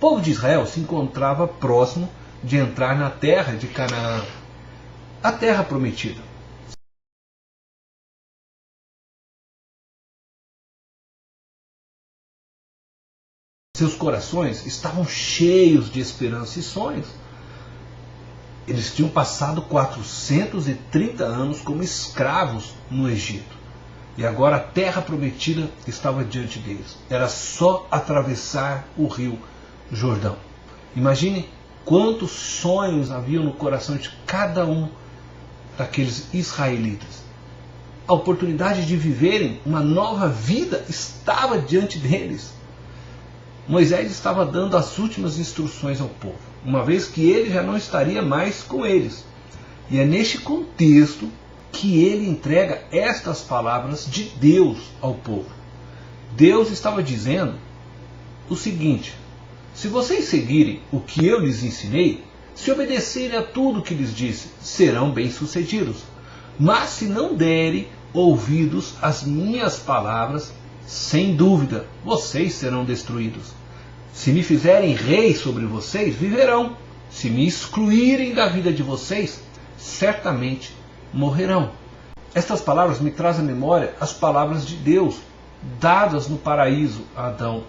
povo de Israel se encontrava próximo de entrar na terra de Canaã, a terra prometida. Seus corações estavam cheios de esperança e sonhos. Eles tinham passado 430 anos como escravos no Egito. E agora a terra prometida estava diante deles. Era só atravessar o rio Jordão. Imagine quantos sonhos haviam no coração de cada um daqueles israelitas. A oportunidade de viverem uma nova vida estava diante deles. Moisés estava dando as últimas instruções ao povo, uma vez que ele já não estaria mais com eles. E é neste contexto que ele entrega estas palavras de Deus ao povo. Deus estava dizendo o seguinte: se vocês seguirem o que eu lhes ensinei, se obedecerem a tudo que lhes disse, serão bem-sucedidos. Mas se não derem ouvidos às minhas palavras, sem dúvida, vocês serão destruídos. Se me fizerem rei sobre vocês, viverão. Se me excluírem da vida de vocês, certamente morrerão. Estas palavras me trazem à memória as palavras de Deus, dadas no paraíso a Adão.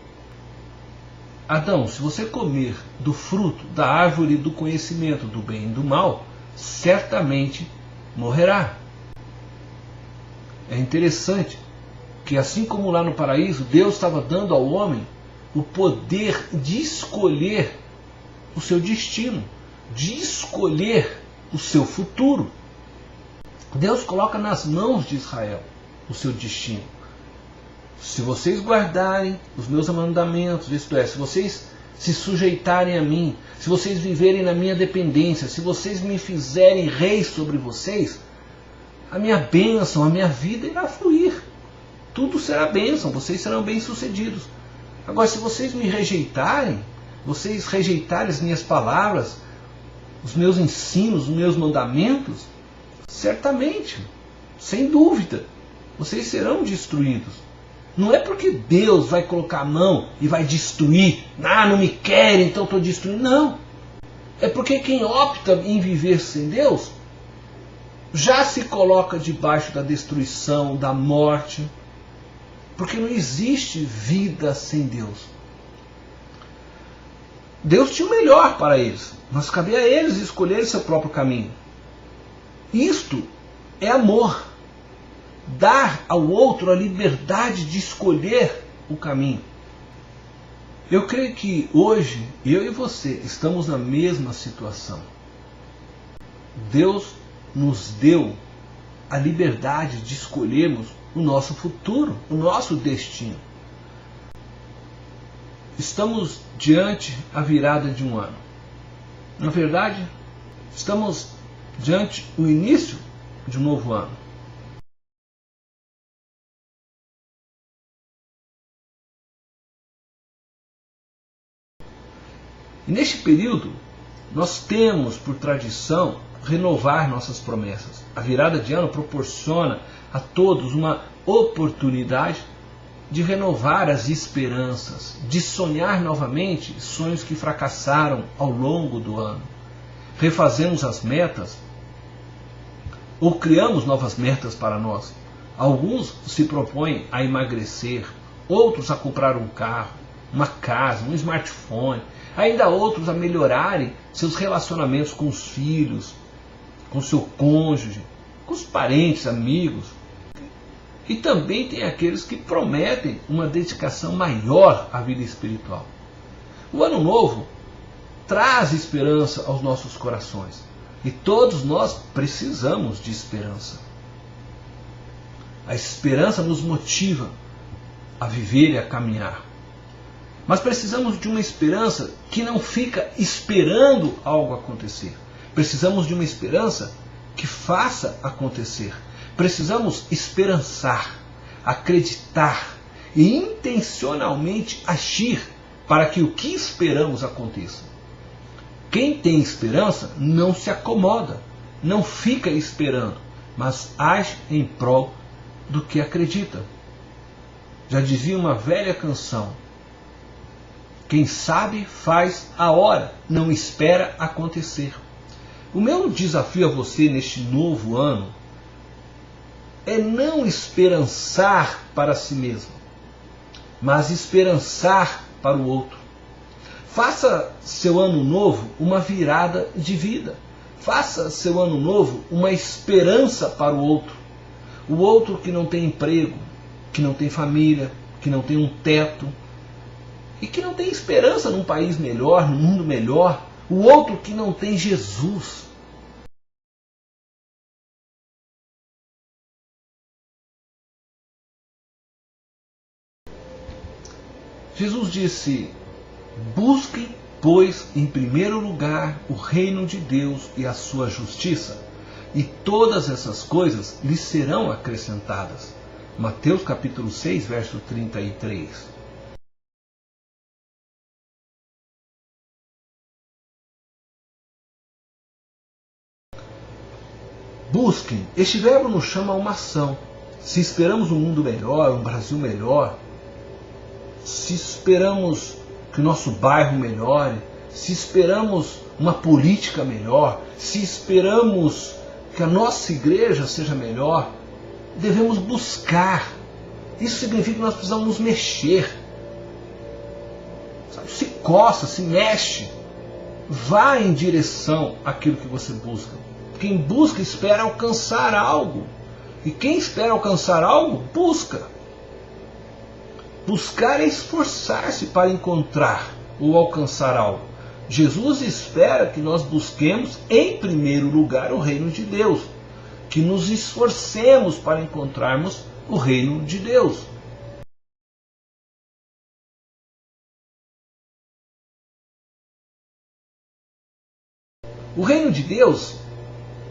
Adão, se você comer do fruto da árvore do conhecimento do bem e do mal, certamente morrerá. É interessante que, assim como lá no paraíso, Deus estava dando ao homem o poder de escolher o seu destino, de escolher o seu futuro. Deus coloca nas mãos de Israel o seu destino. Se vocês guardarem os meus mandamentos, isto é, se vocês se sujeitarem a mim, se vocês viverem na minha dependência, se vocês me fizerem rei sobre vocês, a minha bênção, a minha vida irá fluir. Tudo será bênção, vocês serão bem-sucedidos. Agora, se vocês me rejeitarem, vocês rejeitarem as minhas palavras, os meus ensinos, os meus mandamentos, certamente, sem dúvida, vocês serão destruídos. Não é porque Deus vai colocar a mão e vai destruir. Ah, não me querem, então estou destruindo. Não. É porque quem opta em viver sem Deus já se coloca debaixo da destruição, da morte. Porque não existe vida sem Deus. Deus tinha o melhor para eles, mas cabia a eles escolherem seu próprio caminho. Isto é amor. Dar ao outro a liberdade de escolher o caminho. Eu creio que hoje, eu e você, estamos na mesma situação. Deus nos deu a liberdade de escolhermos o nosso futuro, o nosso destino. Estamos diante a virada de um ano. Na verdade, estamos diante o início de um novo ano. E neste período, nós temos por tradição renovar nossas promessas. A virada de ano proporciona a todos uma oportunidade de renovar as esperanças, de sonhar novamente sonhos que fracassaram ao longo do ano. Refazemos as metas ou criamos novas metas para nós. Alguns se propõem a emagrecer, outros a comprar um carro, uma casa, um smartphone, ainda outros a melhorarem seus relacionamentos com os filhos, com seu cônjuge, com os parentes, amigos. E também tem aqueles que prometem uma dedicação maior à vida espiritual. O ano novo traz esperança aos nossos corações. E todos nós precisamos de esperança. A esperança nos motiva a viver e a caminhar. Mas precisamos de uma esperança que não fica esperando algo acontecer. Precisamos de uma esperança que faça acontecer. Precisamos esperançar, acreditar e intencionalmente agir para que o que esperamos aconteça. Quem tem esperança não se acomoda, não fica esperando, mas age em prol do que acredita. Já dizia uma velha canção: Quem sabe faz a hora, não espera acontecer. O meu desafio a você neste novo ano é não esperançar para si mesmo, mas esperançar para o outro. Faça seu ano novo uma virada de vida. Faça seu ano novo uma esperança para o outro. O outro que não tem emprego, que não tem família, que não tem um teto e que não tem esperança num país melhor, num mundo melhor. O outro que não tem Jesus. Jesus disse: busquem, pois, em primeiro lugar o reino de Deus e a sua justiça, e todas essas coisas lhes serão acrescentadas. Mateus capítulo 6, verso 33. Busquem, este verbo nos chama a uma ação. Se esperamos um mundo melhor, um Brasil melhor, se esperamos que o nosso bairro melhore, se esperamos uma política melhor, se esperamos que a nossa igreja seja melhor, devemos buscar. Isso significa que nós precisamos nos mexer. Sabe? Se coça, se mexe. Vá em direção àquilo que você busca. Quem busca espera alcançar algo. E quem espera alcançar algo, busca. Buscar é esforçar-se para encontrar ou alcançar algo. Jesus espera que nós busquemos em primeiro lugar o reino de Deus, que nos esforcemos para encontrarmos o reino de Deus. O reino de Deus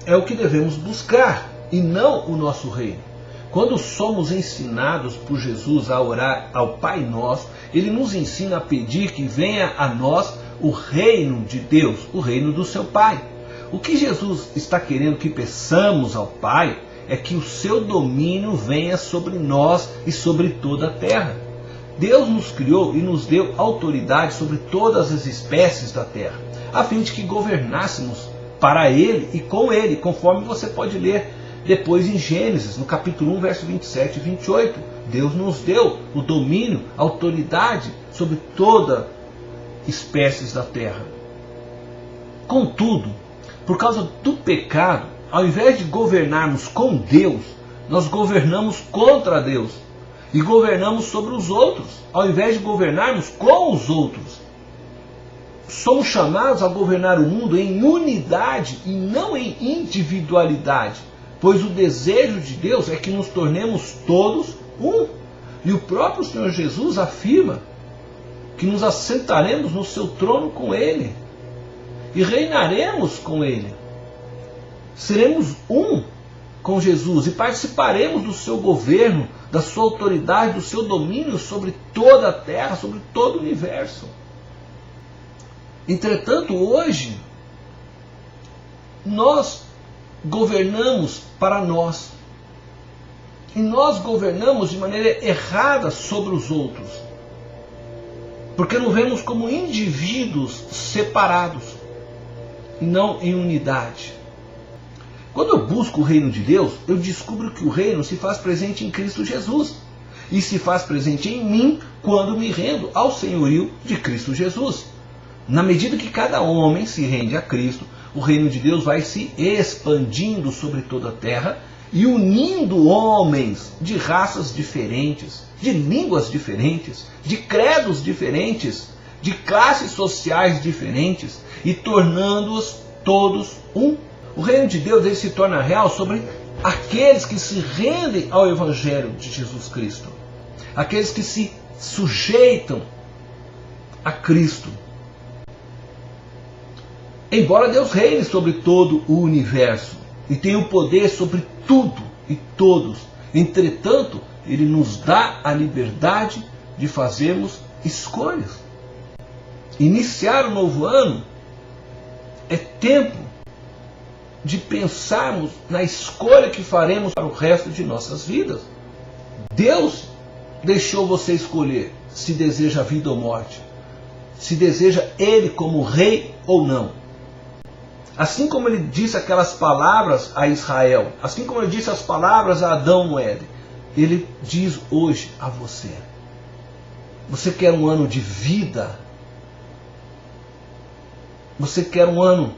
é o que devemos buscar e não o nosso reino. Quando somos ensinados por Jesus a orar ao Pai Nosso, Ele nos ensina a pedir que venha a nós o reino de Deus, o reino do seu Pai. O que Jesus está querendo que peçamos ao Pai é que o seu domínio venha sobre nós e sobre toda a terra. Deus nos criou e nos deu autoridade sobre todas as espécies da terra, a fim de que governássemos para Ele e com Ele, conforme você pode ler depois em Gênesis, no capítulo 1, verso 27 e 28. Deus nos deu o domínio, a autoridade sobre toda espécies da terra. Contudo, por causa do pecado, ao invés de governarmos com Deus, nós governamos contra Deus. E governamos sobre os outros, ao invés de governarmos com os outros. Somos chamados a governar o mundo em unidade e não em individualidade, pois o desejo de Deus é que nos tornemos todos um. E o próprio Senhor Jesus afirma que nos assentaremos no seu trono com Ele e reinaremos com Ele. Seremos um com Jesus e participaremos do seu governo, da sua autoridade, do seu domínio sobre toda a terra, sobre todo o universo. Entretanto, hoje, nós governamos para nós. E nós governamos de maneira errada sobre os outros. Porque nos vemos como indivíduos separados e não em unidade. Quando eu busco o reino de Deus, eu descubro que o reino se faz presente em Cristo Jesus. E se faz presente em mim quando me rendo ao senhorio de Cristo Jesus. Na medida que cada homem se rende a Cristo, o reino de Deus vai se expandindo sobre toda a terra e unindo homens de raças diferentes, de línguas diferentes, de credos diferentes, de classes sociais diferentes e tornando-os todos um. O reino de Deus ele se torna real sobre aqueles que se rendem ao Evangelho de Jesus Cristo, aqueles que se sujeitam a Cristo. Embora Deus reine sobre todo o universo e tenha o poder sobre tudo e todos, entretanto, Ele nos dá a liberdade de fazermos escolhas. Iniciar o novo ano é tempo de pensarmos na escolha que faremos para o resto de nossas vidas. Deus deixou você escolher se deseja vida ou morte. se deseja ele como rei ou não. Assim como ele disse aquelas palavras a Israel, assim como ele disse as palavras a Adão no Éden, ele diz hoje a você: você quer um ano de vida? Você quer um ano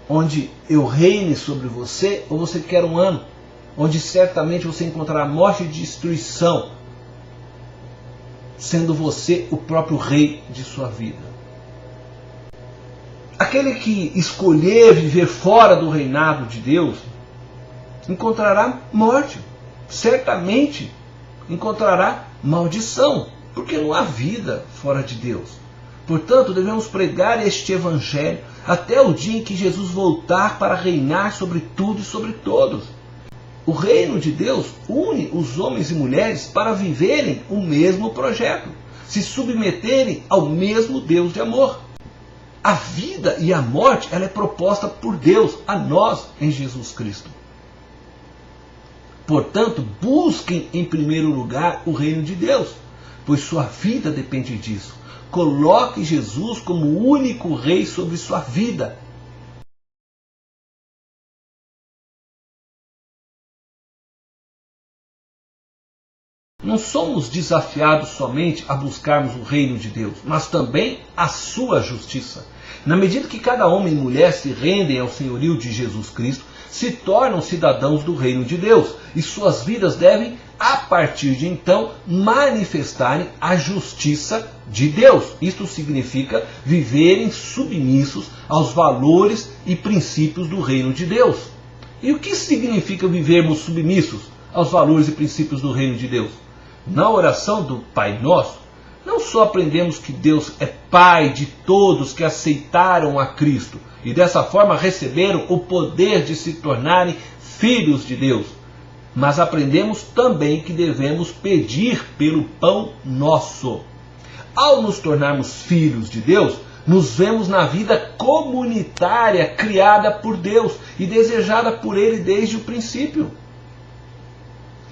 onde eu reine sobre você? Ou você quer um ano onde certamente você encontrará morte e destruição, sendo você o próprio rei de sua vida? Aquele que escolher viver fora do reinado de Deus encontrará morte, certamente encontrará maldição, porque não há vida fora de Deus. Portanto, devemos pregar este evangelho até o dia em que Jesus voltar para reinar sobre tudo e sobre todos. O reino de Deus une os homens e mulheres para viverem o mesmo projeto, se submeterem ao mesmo Deus de amor. A vida e a morte, ela é proposta por Deus a nós em Jesus Cristo. Portanto, busquem em primeiro lugar o reino de Deus, pois sua vida depende disso. Coloque Jesus como o único rei sobre sua vida. Não somos desafiados somente a buscarmos o reino de Deus, mas também a sua justiça. Na medida que cada homem e mulher se rendem ao senhorio de Jesus Cristo, se tornam cidadãos do reino de Deus, e suas vidas devem, a partir de então, manifestarem a justiça de Deus. Isto significa viverem submissos aos valores e princípios do reino de Deus. E o que significa vivermos submissos aos valores e princípios do reino de Deus? Na oração do Pai Nosso, não só aprendemos que Deus é Pai de todos que aceitaram a Cristo e dessa forma receberam o poder de se tornarem filhos de Deus, mas aprendemos também que devemos pedir pelo pão nosso. Ao nos tornarmos filhos de Deus, nos vemos na vida comunitária criada por Deus e desejada por Ele desde o princípio.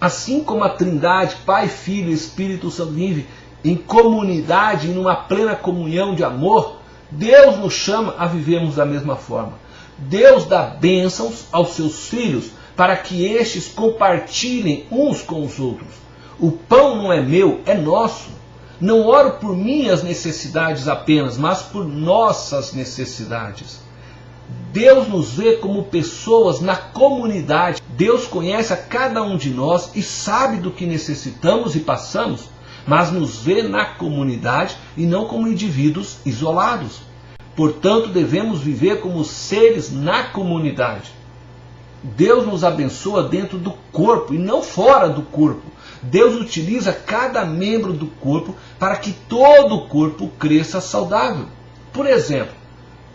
Assim como a Trindade, Pai, Filho e Espírito Santo vive em comunidade, em uma plena comunhão de amor, Deus nos chama a vivermos da mesma forma. Deus dá bênçãos aos seus filhos para que estes compartilhem uns com os outros. O pão não é meu, é nosso. Não oro por minhas necessidades apenas, mas por nossas necessidades. Deus nos vê como pessoas na comunidade. Deus conhece a cada um de nós e sabe do que necessitamos e passamos, mas nos vê na comunidade e não como indivíduos isolados. Portanto, devemos viver como seres na comunidade. Deus nos abençoa dentro do corpo e não fora do corpo. Deus utiliza cada membro do corpo para que todo o corpo cresça saudável. Por exemplo,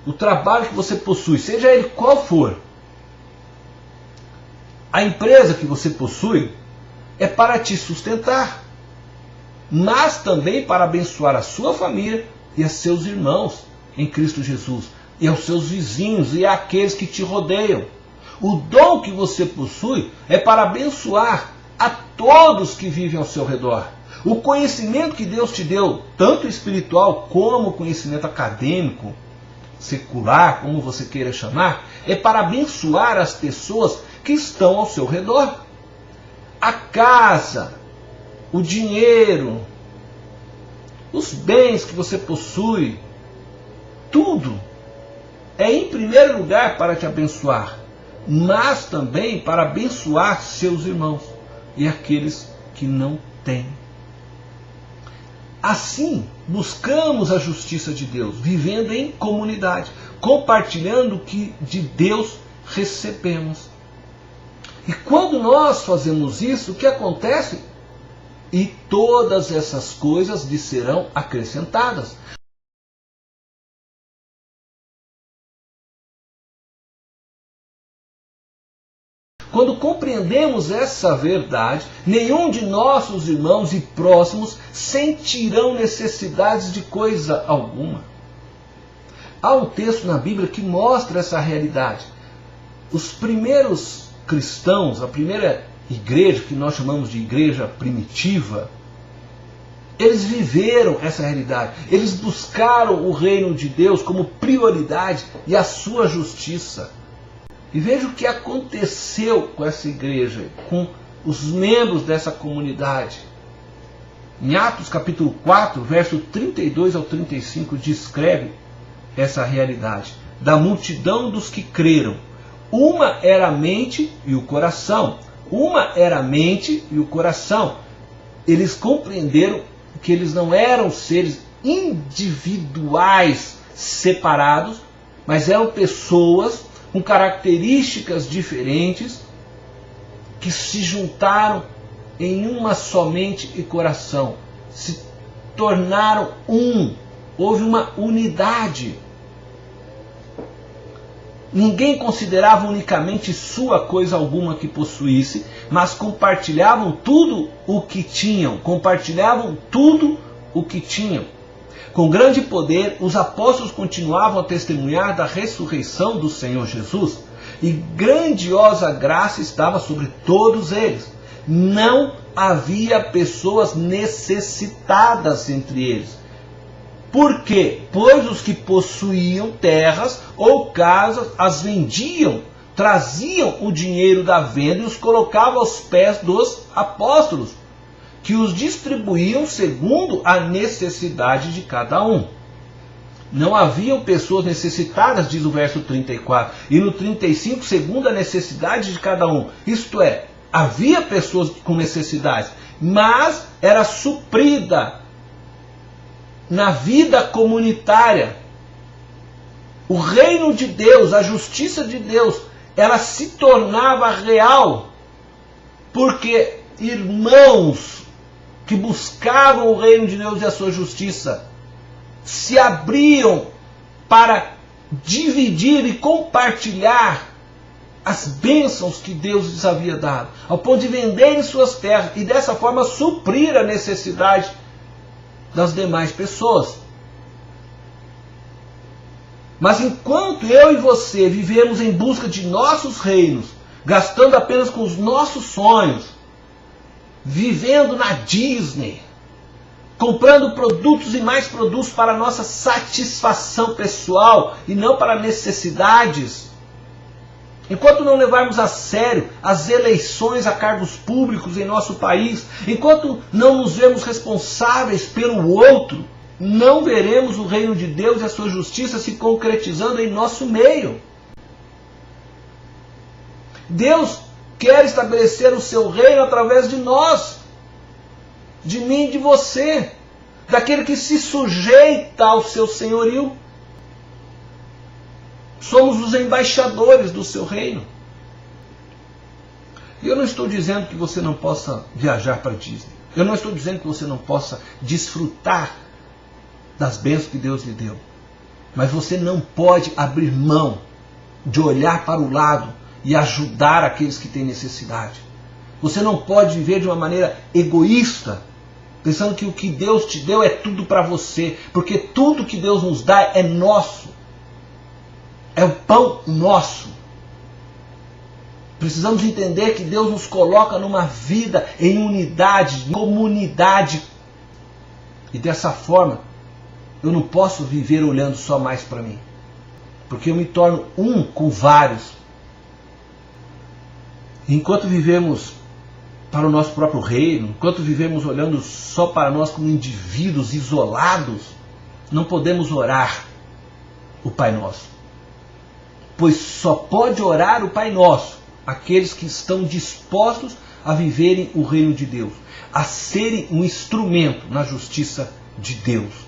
o trabalho que você possui, seja ele qual for, a empresa que você possui é para te sustentar, mas também para abençoar a sua família e a seus irmãos em Cristo Jesus, e aos seus vizinhos e àqueles que te rodeiam. O dom que você possui é para abençoar a todos que vivem ao seu redor. O conhecimento que Deus te deu, tanto espiritual como conhecimento acadêmico, secular, como você queira chamar, é para abençoar as pessoas que estão ao seu redor. A casa, o dinheiro, os bens que você possui, tudo é em primeiro lugar para te abençoar, mas também para abençoar seus irmãos e aqueles que não têm. Assim, buscamos a justiça de Deus, vivendo em comunidade, compartilhando o que de Deus recebemos. E quando nós fazemos isso, o que acontece? E todas essas coisas lhe serão acrescentadas. Quando compreendemos essa verdade, nenhum de nossos irmãos e próximos sentirão necessidades de coisa alguma. Há um texto na Bíblia que mostra essa realidade. Os primeiros cristãos, a primeira igreja, que nós chamamos de igreja primitiva, Eles viveram essa realidade. Eles buscaram o reino de Deus como prioridade e a sua justiça. E veja o que aconteceu com essa igreja, com os membros dessa comunidade. Em Atos capítulo 4, verso 32 ao 35, descreve essa realidade. Da multidão dos que creram, uma era a mente e o coração. Uma era a mente e o coração. Eles compreenderam que eles não eram seres individuais separados, mas eram pessoas com características diferentes que se juntaram em uma só mente e coração, se tornaram um, houve uma unidade. Ninguém considerava unicamente sua coisa alguma que possuísse, mas compartilhavam tudo o que tinham, Com grande poder, os apóstolos continuavam a testemunhar da ressurreição do Senhor Jesus, e grandiosa graça estava sobre todos eles. Não havia pessoas necessitadas entre eles. Por quê? Pois os que possuíam terras ou casas as vendiam, traziam o dinheiro da venda e os colocavam aos pés dos apóstolos, que os distribuíam segundo a necessidade de cada um. Não haviam pessoas necessitadas, diz o verso 34, e no 35, segundo a necessidade de cada um. Isto é, havia pessoas com necessidades, mas era suprida na vida comunitária. O reino de Deus, a justiça de Deus, ela se tornava real, porque irmãos que buscavam o reino de Deus e a sua justiça se abriam para dividir e compartilhar as bênçãos que Deus lhes havia dado, ao ponto de venderem suas terras e dessa forma suprir a necessidade das demais pessoas. Mas enquanto eu e você vivemos em busca de nossos reinos, gastando apenas com os nossos sonhos, vivendo na Disney, comprando produtos e mais produtos para nossa satisfação pessoal e não para necessidades, enquanto não levarmos a sério as eleições a cargos públicos em nosso país, enquanto não nos vemos responsáveis pelo outro, não veremos o reino de Deus e a sua justiça se concretizando em nosso meio. Deus quer estabelecer o seu reino através de nós, de mim e de você, daquele que se sujeita ao seu senhorio. Somos os embaixadores do seu reino. E eu não estou dizendo que você não possa viajar para Disney. Eu não estou dizendo que você não possa desfrutar das bênçãos que Deus lhe deu. Mas você não pode abrir mão de olhar para o lado e ajudar aqueles que têm necessidade. Você não pode viver de uma maneira egoísta, pensando que o que Deus te deu é tudo para você, porque tudo que Deus nos dá é nosso. É o pão nosso. Precisamos entender que Deus nos coloca numa vida em unidade, em comunidade. E dessa forma, eu não posso viver olhando só mais para mim, porque eu me torno um com vários. Enquanto vivemos para o nosso próprio reino, enquanto vivemos olhando só para nós como indivíduos isolados, não podemos orar o Pai Nosso. Pois só pode orar o Pai Nosso aqueles que estão dispostos a viverem o reino de Deus, a serem um instrumento na justiça de Deus.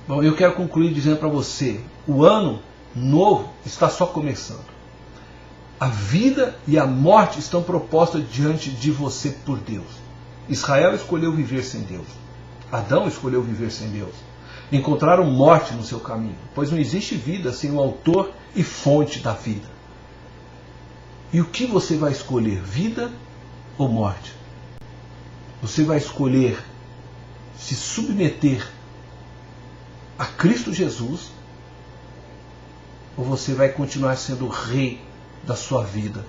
Bom, eu quero concluir dizendo para você, o ano novo está só começando. A vida e a morte estão propostas diante de você por Deus. Israel escolheu viver sem Deus. Adão escolheu viver sem Deus. Encontraram morte no seu caminho, pois não existe vida sem o autor e fonte da vida. E o que você vai escolher, vida ou morte? Você vai escolher se submeter a Cristo Jesus, ou você vai continuar sendo o rei da sua vida?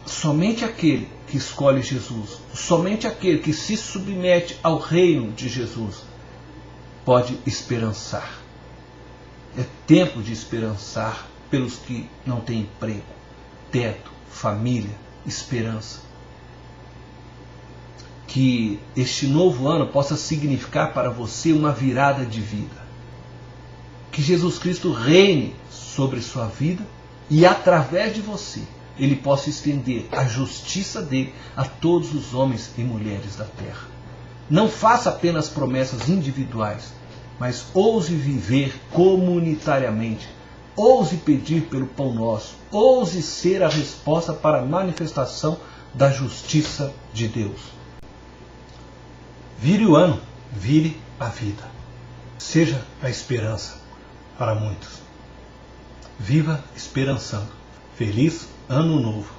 Somente aquele que escolhe Jesus, somente aquele que se submete ao reino de Jesus, pode esperançar. É tempo de esperançar pelos que não têm emprego, teto, família, esperança. Que este novo ano possa significar para você uma virada de vida. Que Jesus Cristo reine sobre sua vida e através de você Ele possa estender a justiça dele a todos os homens e mulheres da terra. Não faça apenas promessas individuais, mas ouse viver comunitariamente. Ouse pedir pelo pão nosso. Ouse ser a resposta para a manifestação da justiça de Deus. Vire o ano, vire a vida. Seja a esperança para muitos. Viva esperançando. Feliz Ano Novo.